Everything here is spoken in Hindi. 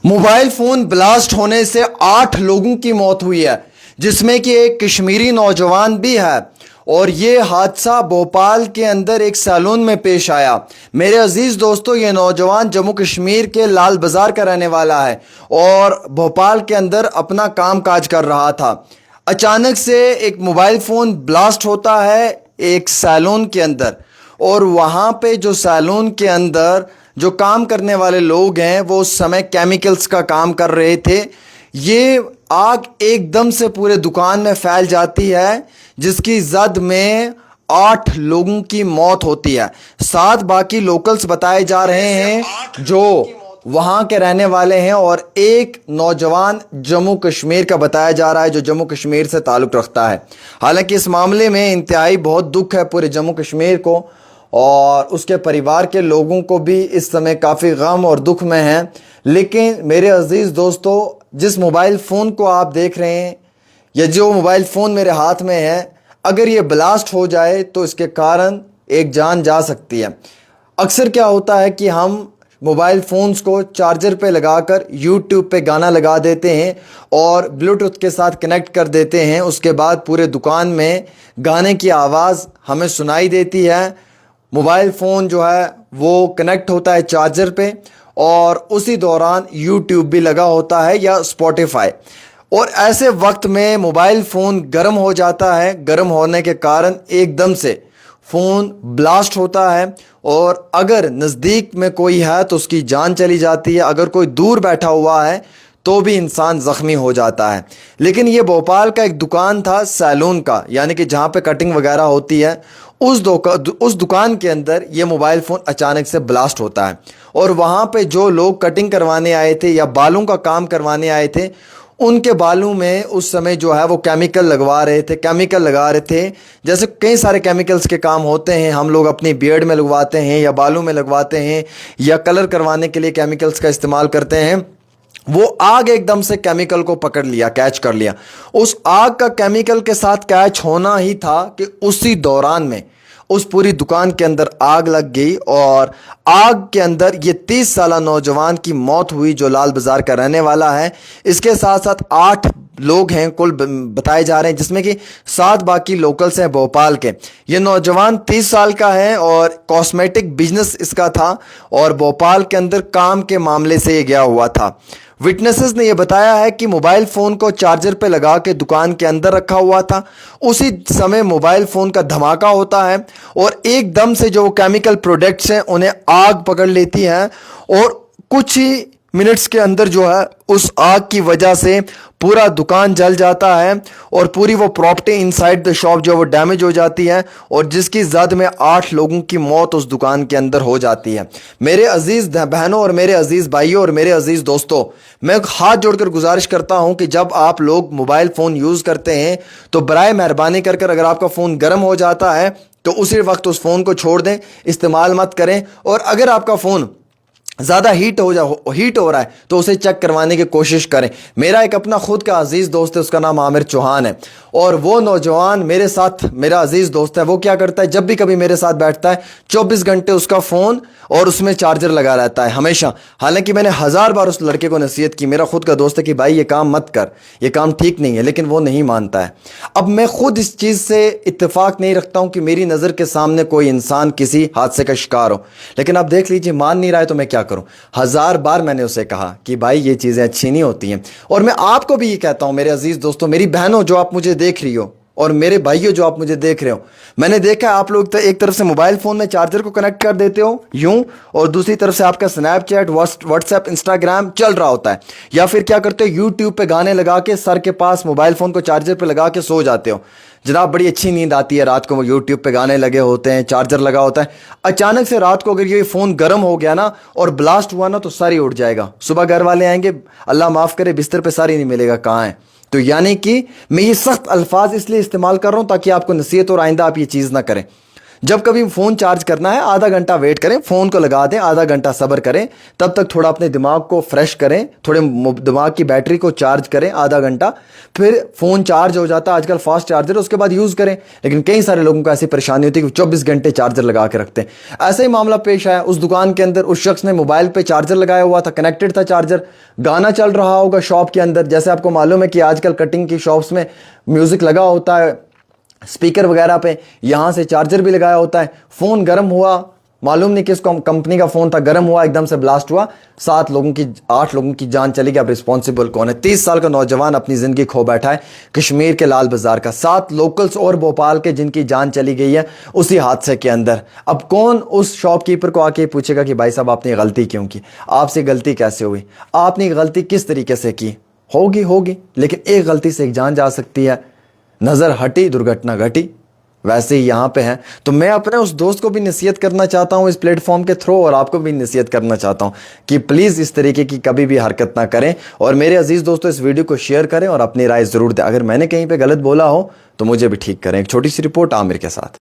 मोबाइल फोन ब्लास्ट होने से 8 लोगों की मौत हुई है, जिसमें कि एक कश्मीरी नौजवान भी है। और ये हादसा भोपाल के अंदर एक सैलून में पेश आया। मेरे अजीज दोस्तों, ये नौजवान जम्मू कश्मीर के लाल बाजार का रहने वाला है और भोपाल के अंदर अपना काम काज कर रहा था। अचानक से एक मोबाइल फोन ब्लास्ट होता है एक सैलून के अंदर, और वहां पे जो सैलून के अंदर जो काम करने वाले लोग हैं वो उस समय केमिकल्स का काम कर रहे थे। ये आग एकदम से पूरे दुकान में फैल जाती है, जिसकी जद में 8 लोगों की मौत होती है। 7 बाकी लोकल्स बताए जा रहे हैं जो वहां के रहने वाले हैं, और एक नौजवान जम्मू कश्मीर का बताया जा रहा है जो जम्मू कश्मीर से ताल्लुक़ रखता है। हालांकि इस मामले में इंतहाई बहुत दुख है पूरे जम्मू कश्मीर को, और उसके परिवार के लोगों को भी इस समय काफ़ी गम और दुख में हैं। लेकिन मेरे अजीज़ दोस्तों, जिस मोबाइल फ़ोन को आप देख रहे हैं या जो मोबाइल फ़ोन मेरे हाथ में है, अगर ये ब्लास्ट हो जाए तो इसके कारण एक जान जा सकती है। अक्सर क्या होता है कि हम मोबाइल फ़ोन्स को चार्जर पे लगाकर यूट्यूब पे गाना लगा देते हैं और ब्लूटूथ के साथ कनेक्ट कर देते हैं। उसके बाद पूरे दुकान में गाने की आवाज़ हमें सुनाई देती है। मोबाइल फ़ोन जो है वो कनेक्ट होता है चार्जर पे, और उसी दौरान यूट्यूब भी लगा होता है या स्पॉटिफाई। और ऐसे वक्त में मोबाइल फ़ोन गर्म हो जाता है। गर्म होने के कारण एकदम से फ़ोन ब्लास्ट होता है, और अगर नज़दीक में कोई है तो उसकी जान चली जाती है। अगर कोई दूर बैठा हुआ है तो भी इंसान ज़ख्मी हो जाता है। लेकिन ये भोपाल का एक दुकान था सैलून का, यानी कि जहाँ पे कटिंग वगैरह होती है, उस दुकान के अंदर ये मोबाइल फ़ोन अचानक से ब्लास्ट होता है। और वहाँ पे जो लोग कटिंग करवाने आए थे या बालों का काम करवाने आए थे, उनके बालों में उस समय जो है वो केमिकल लगा रहे थे। जैसे कई सारे केमिकल्स के काम होते हैं, हम लोग अपनी बियर्ड में लगवाते हैं या बालों में लगवाते हैं या कलर करवाने के लिए केमिकल्स का इस्तेमाल करते हैं। वो आग एकदम से केमिकल को पकड़ लिया, कैच कर लिया। उस आग का केमिकल के साथ कैच होना ही था कि उसी दौरान में उस पूरी दुकान के अंदर आग लग गई, और आग के अंदर ये 30 साला नौजवान की मौत हुई जो लाल बाजार का रहने वाला है। इसके साथ साथ 8 लोग हैं कुल बताए जा रहे हैं, जिसमें कि 7 बाकी लोकल्स हैं भोपाल के। ये नौजवान 30 साल का है और कॉस्मेटिक बिजनेस इसका था, और भोपाल के अंदर काम के मामले से ये गया हुआ था। विटनेसेस ने यह बताया है कि मोबाइल फ़ोन को चार्जर पे लगा के दुकान के अंदर रखा हुआ था। उसी समय मोबाइल फ़ोन का धमाका होता है और एकदम से जो केमिकल प्रोडक्ट्स हैं उन्हें आग पकड़ लेती है, और कुछ ही मिनट्स के अंदर जो है उस आग की वजह से पूरा दुकान जल जाता है, और पूरी वो प्रॉपर्टी इनसाइड द शॉप जो वो डैमेज हो जाती है, और जिसकी जद में 8 लोगों की मौत उस दुकान के अंदर हो जाती है। मेरे अजीज़ बहनों और मेरे अजीज़ भाइयों और मेरे अजीज़ दोस्तों, मैं हाथ जोड़कर गुजारिश करता हूं कि जब आप लोग मोबाइल फ़ोन यूज़ करते हैं तो बराए मेहरबानी कर अगर आपका फ़ोन गर्म हो जाता है तो उसी वक्त उस फ़ोन को छोड़ दें, इस्तेमाल मत करें। और अगर आपका फ़ोन ज़्यादा हीट हो रहा है तो उसे चेक करवाने की कोशिश करें। मेरा एक अपना खुद का अजीज़ दोस्त है, उसका नाम आमिर चौहान है, और वो नौजवान मेरे साथ मेरा अजीज़ दोस्त है। वो क्या करता है, जब भी कभी मेरे साथ बैठता है 24 घंटे उसका फ़ोन और उसमें चार्जर लगा रहता है हमेशा। हालांकि मैंने 1000 बार उस लड़के को नसीहत की, मेरा खुद का दोस्त है, कि भाई ये काम मत कर, ये काम ठीक नहीं है, लेकिन वो नहीं मानता है। अब मैं खुद इस चीज़ से इत्तेफाक नहीं रखता हूँ कि मेरी नज़र के सामने कोई इंसान किसी हादसे का शिकार हो, लेकिन अब देख लीजिए मान नहीं रहा है तो मैं क्या करूं। 1000 बार मैंने उसे कहा कि भाई ये चीज़ें अच्छी नहीं होती हैं। और मैं आपको भी ये कहता हूं, मेरे अजीज़ दोस्तों, मेरी बहनों जो आप मुझे देख रही हो, और मेरे भाइयों जो आप मुझे देख रहे हो, मैंने देखा आप लोग तो एक तरफ से मोबाइल फ़ोन में चार्जर को कनेक्ट कर देते हो यूं, और दूसरी तरफ से आपका स्नैपचैट, व्हाट्सएप, इंस्टाग्राम चल रहा होता है, या फिर क्या करते हो यूट्यूब पे गाने लगा के सर के पास मोबाइल फ़ोन को चार्जर पे लगा के सो जाते हो। जनाब बड़ी अच्छी नींद आती है रात को, वो यूट्यूब पे गाने लगे होते हैं, चार्जर लगा होता है। अचानक से रात को अगर ये फ़ोन गर्म हो गया ना और ब्लास्ट हुआ ना तो सर ही उठ जाएगा। सुबह घर वाले आएंगे, अल्लाह माफ़ करे, बिस्तर पे सर ही नहीं मिलेगा, कहाँ है। तो यानी कि मैं ये सख्त अल्फाज इसलिए इस्तेमाल कर रहा हूँ ताकि आपको नसीहत और आइंदा आप ये चीज़ ना करें। जब कभी फ़ोन चार्ज करना है आधा घंटा वेट करें, फ़ोन को लगा दें, आधा घंटा सब्र करें, तब तक थोड़ा अपने दिमाग को फ्रेश करें, थोड़े दिमाग की बैटरी को चार्ज करें आधा घंटा, फिर फ़ोन चार्ज हो जाता है आजकल फास्ट चार्जर, उसके बाद यूज़ करें। लेकिन कई सारे लोगों को ऐसी परेशानी होती है कि 24 घंटे चार्जर लगा के रखते हैं। ऐसा ही मामला पेश आया उस दुकान के अंदर, उस शख्स ने मोबाइल पे चार्जर लगाया हुआ था, कनेक्टेड था चार्जर, गाना चल रहा होगा शॉप के अंदर। जैसे आपको मालूम है कि आजकल कटिंग की शॉप्स में म्यूज़िक लगा होता है स्पीकर वगैरह पे, यहां से चार्जर भी लगाया होता है। फोन गर्म हुआ, मालूम नहीं किस कंपनी का फोन था, गर्म हुआ, एकदम से ब्लास्ट हुआ, 8 लोगों की जान चली गई। अब रिस्पॉन्सिबल कौन है? 30 साल का नौजवान अपनी जिंदगी खो बैठा है कश्मीर के लाल बाजार का, 7 लोकल्स और भोपाल के जिनकी जान चली गई है उसी हादसे के अंदर। अब कौन उस शॉपकीपर को आके पूछेगा कि भाई साहब आपने गलती क्यों की, आपसे गलती कैसे हुई, आपने गलती किस तरीके से की? होगी, लेकिन एक गलती से एक जान जा सकती है। नजर हटी दुर्घटना घटी, वैसे ही यहां पे है। तो मैं अपने उस दोस्त को भी नसीहत करना चाहता हूं इस प्लेटफॉर्म के थ्रू, और आपको भी नसीहत करना चाहता हूं कि प्लीज इस तरीके की कभी भी हरकत ना करें। और मेरे अजीज दोस्तों, इस वीडियो को शेयर करें और अपनी राय जरूर दें। अगर मैंने कहीं पे गलत बोला हो तो मुझे भी ठीक करें। एक छोटी सी रिपोर्ट आमिर के साथ।